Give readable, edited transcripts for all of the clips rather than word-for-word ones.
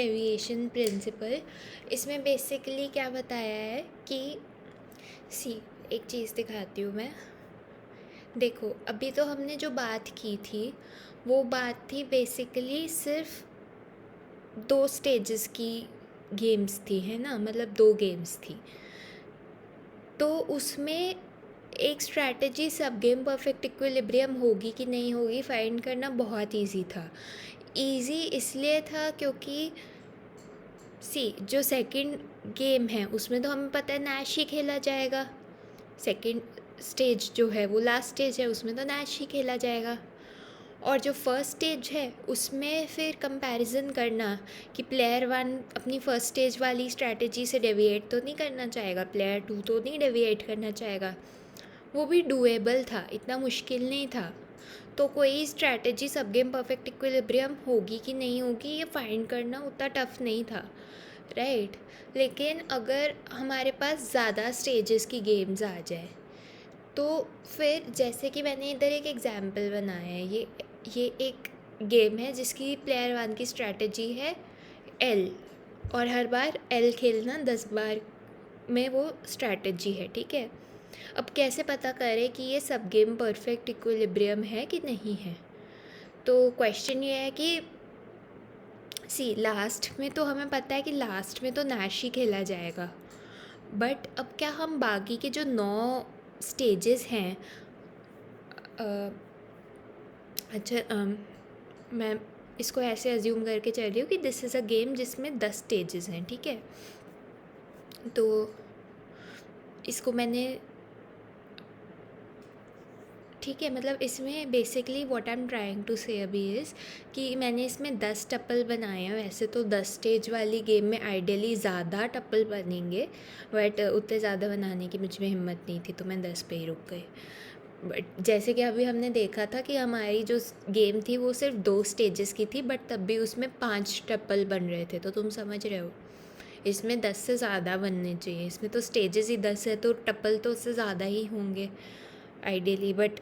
Deviation principal. इसमें basically क्या बताया है कि एक चीज़ दिखाती हूँ मैं। देखो, अभी तो हमने जो बात की थी वो बात थी बेसिकली सिर्फ 2 स्टेजेस की गेम्स थी, है ना, मतलब 2 गेम्स थी। तो उसमें एक स्ट्रैटेजी सब गेम परफेक्ट इक्विलिब्रियम होगी कि नहीं होगी फाइंड करना बहुत इजी था। इजी इसलिए था क्योंकि जो सेकंड गेम है उसमें तो हमें पता है नैश ही खेला जाएगा। सेकंड स्टेज जो है वो लास्ट स्टेज है, उसमें तो नैश ही खेला जाएगा। और जो फर्स्ट स्टेज है उसमें फिर कंपैरिजन करना कि प्लेयर 1 अपनी फर्स्ट स्टेज वाली स्ट्रैटेजी से डेविएट तो नहीं करना चाहेगा, प्लेयर 2 तो नहीं डेविएट करना चाहेगा। वो भी डूएबल था, इतना मुश्किल नहीं था। तो कोई स्ट्रैटेजी सब गेम परफेक्ट इक्विलिब्रियम होगी कि नहीं होगी ये फाइंड करना उतना टफ नहीं था, राइट। लेकिन अगर हमारे पास ज़्यादा स्टेजेस की गेम्स आ जाए तो फिर जैसे कि मैंने इधर एक एग्जांपल बनाया है, ये एक गेम है जिसकी प्लेयर 1 की स्ट्रैटेजी है एल, और हर बार एल खेलना 10 बार में वो स्ट्रैटेजी है, ठीक है। अब कैसे पता करें कि ये सब गेम परफेक्ट इक्विलिब्रियम है कि नहीं है? तो क्वेश्चन ये है कि लास्ट में तो हमें पता है कि लास्ट में तो नैश ही खेला जाएगा, बट अब क्या हम बाकी के जो 9 स्टेजेस हैं, मैं इसको ऐसे अज्यूम करके चल रही हूँ कि दिस इज़ अ गेम जिसमें 10 स्टेजेस हैं, ठीक है। तो इसको मैंने, ठीक है, मतलब इसमें basically what I am trying to say अभी इज़ कि मैंने इसमें 10 टप्पल बनाए हैं। वैसे तो 10 स्टेज वाली गेम में आइडियली ज़्यादा टप्पल बनेंगे, बट उतने ज़्यादा बनाने की मुझ में हिम्मत नहीं थी तो मैं 10 पे ही रुक गई। बट जैसे कि अभी हमने देखा था कि हमारी जो गेम थी वो सिर्फ 2 स्टेजेस की थी, बट तब भी उसमें 5 टप्पल बन रहे थे, तो तुम समझ रहे हो इसमें 10 से ज़्यादा बनने चाहिए। इसमें तो स्टेजेस ही 10 है तो टप्पल तो उससे ज़्यादा ही होंगे आइडियली, बट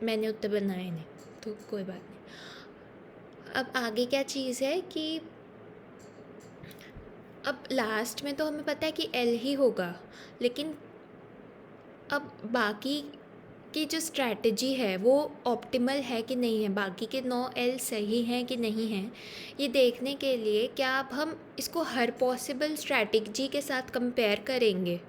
मैंने उतने बनाए नहीं, तो कोई बात नहीं। अब आगे क्या चीज़ है कि अब लास्ट में तो हमें पता है कि एल ही होगा, लेकिन अब बाकी की जो स्ट्रैटेजी है वो ऑप्टिमल है कि नहीं है, बाकी के 9 एल सही हैं कि नहीं हैं, ये देखने के लिए क्या अब हम इसको हर पॉसिबल स्ट्रैटेजी के साथ कंपेयर करेंगे।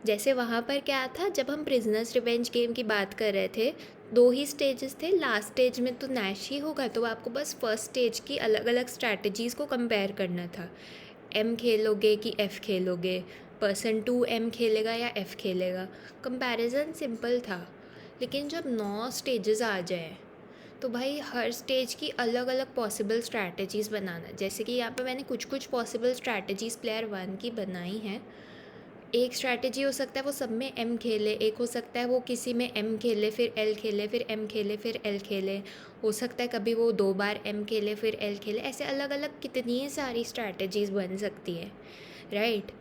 जैसे वहाँ पर क्या था, जब हम प्रिजनर्स रिवेंज गेम की बात कर रहे थे, 2 ही स्टेजेस थे, लास्ट स्टेज में तो नैश ही होगा, तो आपको बस फर्स्ट स्टेज की अलग अलग स्ट्रैटेजीज़ को कंपेयर करना था। एम खेलोगे कि एफ़ खेलोगे, पर्सन 2 एम खेलेगा या एफ़ खेलेगा, कंपैरिजन सिंपल था। लेकिन जब 9 स्टेजेस आ जाए तो भाई हर स्टेज की अलग अलग पॉसिबल स्ट्रैटेजीज़ बनाना। जैसे कि यहाँ पे मैंने कुछ कुछ पॉसिबल स्ट्रैटेजीज़ प्लेयर 1 की बनाई हैं। एक स्ट्रैटेजी हो सकता है वो सब में एम खेले, एक हो सकता है वो किसी में एम खेले फिर एल खेले फिर एम खेले फिर एल खेले, हो सकता है कभी वो 2 बार एम खेले फिर एल खेले। ऐसे अलग अलग कितनी सारी स्ट्रैटेजीज़ बन सकती हैं, राइट।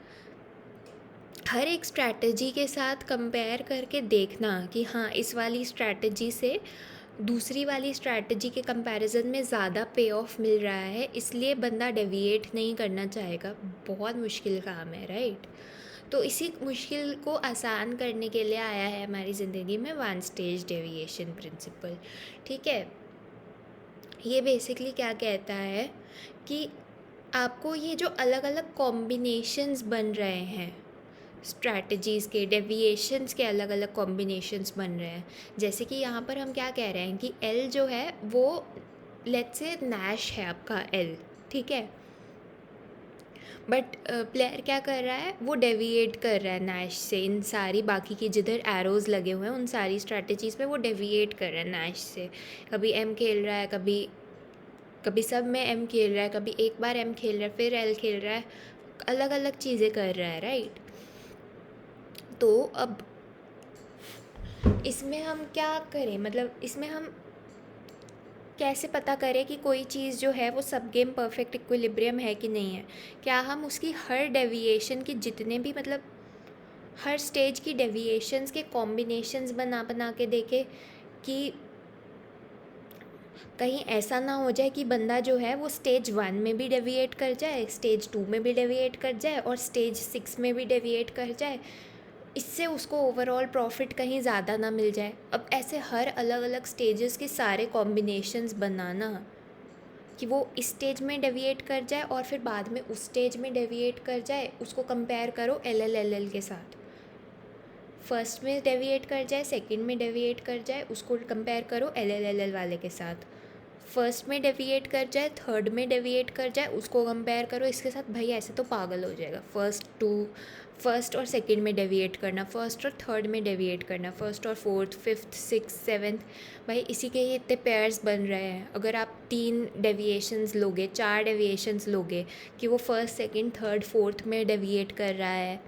हर एक स्ट्रैटेजी के साथ कंपेयर करके देखना कि हाँ इस वाली स्ट्रैटेजी से दूसरी वाली स्ट्रैटेजी के कंपैरिजन में ज़्यादा पे ऑफ मिल रहा है, इसलिए बंदा डेविएट नहीं करना चाहेगा। बहुत मुश्किल काम है, राइट। तो इसी मुश्किल को आसान करने के लिए आया है हमारी ज़िंदगी में 1 स्टेज डेविएशन प्रिंसिपल, ठीक है। ये बेसिकली क्या कहता है कि आपको ये जो अलग अलग कॉम्बिनेशंस बन रहे हैं स्ट्रैटेजीज़ के, डेविएशंस के अलग अलग कॉम्बिनेशंस बन रहे हैं। जैसे कि यहाँ पर हम क्या कह रहे हैं कि एल जो है वो लेट्स से नैश है आपका एल, ठीक है, बट प्लेयर क्या कर रहा है, वो डेविएट कर रहा है नैश से। इन सारी बाकी की जिधर एरोज़ लगे हुए हैं उन सारी स्ट्रैटेजीज़ पे वो डेविएट कर रहा है नैश से। कभी एम खेल रहा है, कभी कभी सब में एम खेल रहा है, कभी एक बार एम खेल रहा है फिर एल खेल रहा है, अलग अलग चीज़ें कर रहा है, राइट। तो अब इसमें हम क्या करें, मतलब इसमें हम कैसे पता करें कि कोई चीज़ जो है वो सब गेम परफेक्ट इक्विलिब्रियम है कि नहीं है? क्या हम उसकी हर डेविएशन की जितने भी, मतलब हर स्टेज की डेविएशंस के कॉम्बिनेशंस बना बना के देखें कि कहीं ऐसा ना हो जाए कि बंदा जो है वो स्टेज 1 में भी डेविएट कर जाए, स्टेज 2 में भी डेविएट कर जाए और स्टेज 6 में भी डेविएट कर जाए, इससे उसको ओवरऑल प्रॉफिट कहीं ज़्यादा ना मिल जाए। अब ऐसे हर अलग अलग स्टेजेस के सारे कॉम्बिनेशंस बनाना कि वो इस स्टेज में डेविएट कर जाए और फिर बाद में उस स्टेज में डेविएट कर जाए, उसको कंपेयर करो LL के साथ। फर्स्ट में डेविएट कर जाए, सेकंड में डेविएट कर जाए, उसको कंपेयर करो LL वाले के साथ। फर्स्ट में डेविएट कर जाए, थर्ड में डेविएट कर जाए, उसको कंपेयर करो इसके साथ। भाई ऐसे तो पागल हो जाएगा। फर्स्ट और सेकंड में डेविएट करना, फर्स्ट और थर्ड में डेविएट करना, फर्स्ट और फोर्थ, फिफ्थ, सिक्स, सेवन्थ, भाई इसी के ही इतने पेयर्स बन रहे हैं। अगर आप 3 डेविएशंस लोगे, 4 डेविएशंस लोगे कि वो फर्स्ट, सेकंड, थर्ड, फोर्थ में डेविएट कर रहा है,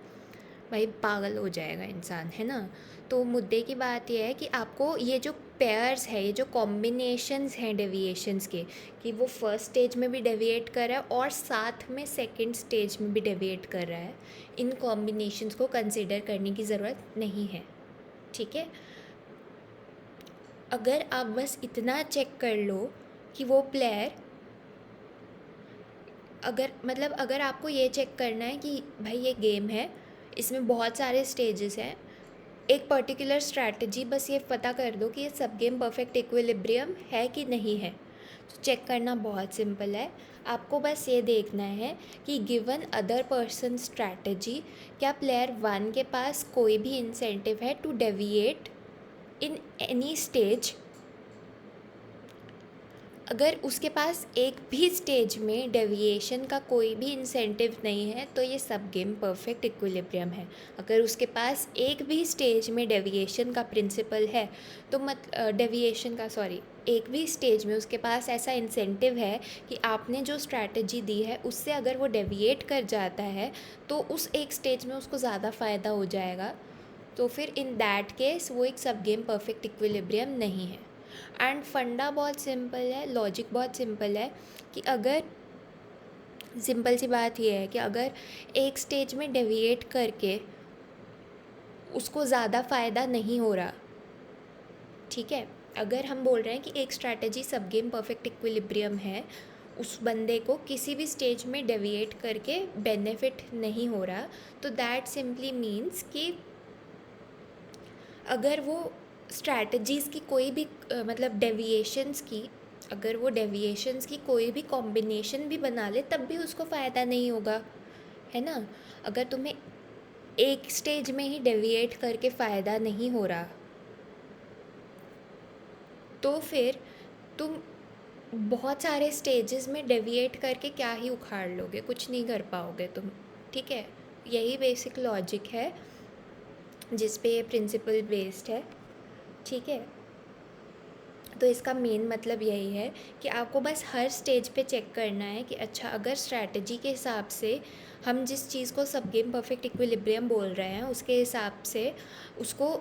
भाई पागल हो जाएगा इंसान, है ना। तो मुद्दे की बात यह है कि आपको ये जो पेयर्स है, ये जो कॉम्बिनेशंस हैं डेविएशंस के, कि वो फर्स्ट स्टेज में भी डेविएट कर रहा है और साथ में सेकंड स्टेज में भी डेविएट कर रहा है, इन कॉम्बिनेशंस को कंसिडर करने की ज़रूरत नहीं है। ठीक है, अगर आप बस इतना चेक कर लो कि वो प्लेयर, अगर आपको ये चेक करना है कि भाई ये गेम है, इसमें बहुत सारे स्टेजेस हैं, एक पर्टिकुलर स्ट्रैटेजी, बस ये पता कर दो कि ये सब गेम परफेक्ट इक्विलिब्रियम है कि नहीं है। तो चेक करना बहुत सिंपल है। आपको बस ये देखना है कि गिवन अदर पर्सन स्ट्रैटेजी, क्या प्लेयर 1 के पास कोई भी इंसेंटिव है to deviate in any stage. अगर उसके पास एक भी स्टेज में डेविएशन का कोई भी इंसेंटिव नहीं है तो ये सब गेम परफेक्ट इक्विलिब्रियम है। अगर उसके पास एक भी स्टेज में डेविएशन का प्रिंसिपल है तो एक भी स्टेज में उसके पास ऐसा इंसेंटिव है कि आपने जो स्ट्रैटेजी दी है उससे अगर वो डेविएट कर जाता है तो उस एक स्टेज में उसको ज़्यादा फ़ायदा हो जाएगा, तो फिर इन दैट केस वो एक सब गेम परफेक्ट इक्विलिब्रियम नहीं है। एंड फंडा बहुत सिंपल है, लॉजिक बहुत सिंपल है कि अगर, सिंपल सी बात यह है कि अगर एक स्टेज में डेविएट करके उसको ज़्यादा फ़ायदा नहीं हो रहा, ठीक है, अगर हम बोल रहे हैं कि एक स्ट्रैटेजी सब गेम परफेक्ट इक्विलिब्रियम है, उस बंदे को किसी भी स्टेज में डेविएट करके बेनिफिट नहीं हो रहा, तो दैट सिंपली मीन्स कि अगर वो स्ट्रैटेजीज़ की कोई भी डेविएशंस की, अगर वो डेविएशंस की कोई भी कॉम्बिनेशन भी बना ले तब भी उसको फ़ायदा नहीं होगा, है ना। अगर तुम्हें एक स्टेज में ही डेविएट करके फ़ायदा नहीं हो रहा तो फिर तुम बहुत सारे स्टेजेस में डेविएट करके क्या ही उखाड़ लोगे, कुछ नहीं कर पाओगे तुम। ठीक है, यही बेसिक लॉजिक है जिस पे ये प्रिंसिपल बेस्ड है। ठीक है, तो इसका मेन मतलब यही है कि आपको बस हर स्टेज पे चेक करना है कि अच्छा, अगर स्ट्रैटेजी के हिसाब से हम जिस चीज़ को सब गेम परफेक्ट इक्विलिब्रियम बोल रहे हैं उसके हिसाब से उसको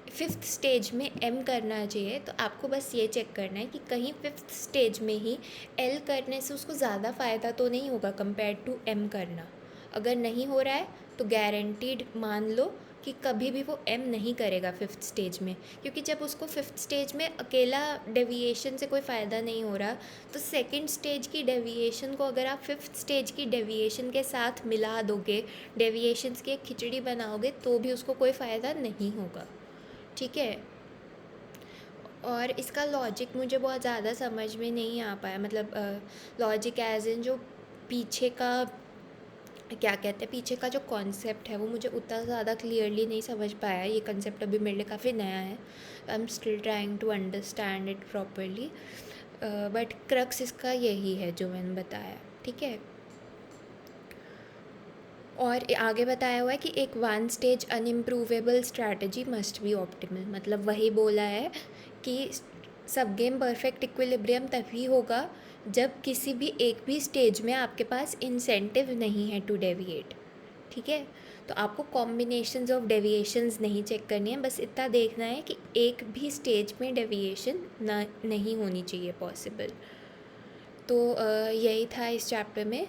फिफ्थ स्टेज में एम करना चाहिए, तो आपको बस ये चेक करना है कि कहीं फिफ्थ स्टेज में ही एल करने से उसको ज़्यादा फ़ायदा तो नहीं होगा कंपेयर टू एम करना। अगर नहीं हो रहा है तो गारंटीड मान लो कि कभी भी वो एम नहीं करेगा फिफ्थ स्टेज में, क्योंकि जब उसको फिफ्थ स्टेज में अकेला डेविएशन से कोई फ़ायदा नहीं हो रहा तो सेकंड स्टेज की डेविएशन को अगर आप फिफ्थ स्टेज की डेविएशन के साथ मिला दोगे, डेविएशंस की एक खिचड़ी बनाओगे, तो भी उसको कोई फ़ायदा नहीं होगा। ठीक है, और इसका लॉजिक मुझे बहुत ज़्यादा समझ में नहीं आ पाया, लॉजिक एज इन जो पीछे का क्या कहते हैं, पीछे का जो कॉन्सेप्ट है वो मुझे उतना ज़्यादा क्लियरली नहीं समझ पाया। ये कंसेप्ट अभी मेरे लिए काफ़ी नया है, I am still trying to understand it properly, but crux इसका यही है जो मैंने बताया। ठीक है, और आगे बताया हुआ है कि एक one stage unimprovable strategy must be optimal, मतलब वही बोला है कि सब गेम परफेक्ट इक्विलिब्रियम तभी होगा जब किसी भी एक भी स्टेज में आपके पास इंसेंटिव नहीं है टू डेविएट। ठीक है, तो आपको कॉम्बिनेशंस ऑफ डेविएशंस नहीं चेक करनी है, बस इतना देखना है कि एक भी स्टेज में डेविएशन ना नहीं होनी चाहिए पॉसिबल। तो यही था इस चैप्टर में।